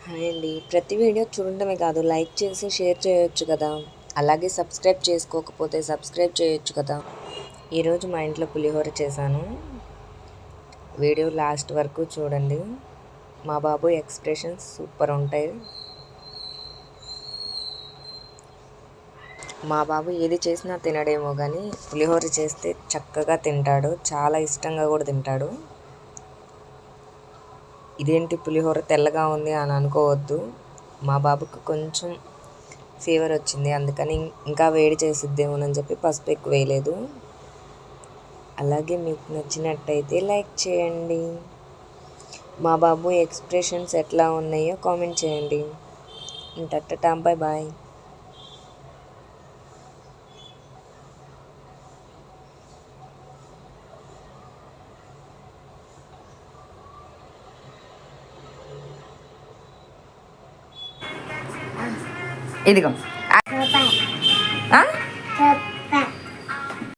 Hi అండి. ప్రతి video చూడటమే కాదు, లైక్ చేసి షేర్ చేయొచ్చు కదా. అలాగే సబ్స్క్రైబ్ చేసుకోకపోతే సబ్స్క్రైబ్ చేయొచ్చు కదా. ఈరోజు మా ఇంట్లో పులిహోర చేశాను. వీడియో లాస్ట్ వరకు చూడండి. మా బాబు ఎక్స్ప్రెషన్స్ సూపర్ ఉంటాయి. మా బాబు ఏది చేసినా తినడేమో కానీ పులిహోర చేస్తే చక్కగా తింటాడు. చాలా ఇష్టంగా కూడా తింటాడు. ఇదేంటి పులిహోర తెల్లగా ఉంది అని అనుకోవద్దు. మా బాబుకు కొంచెం ఫీవర్ వచ్చింది, అందుకని ఇంకా వేడి చేసిద్దేమోనని చెప్పి పసుపు ఎక్కువ వేయలేదు. అలాగే మీకు నచ్చినట్టయితే లైక్ చేయండి. మా బాబు ఎక్స్ప్రెషన్స్ ఎట్లా ఉన్నాయో కామెంట్ చేయండి. ఇంటట్టా బాయ్ బాయ్. ఇదిగో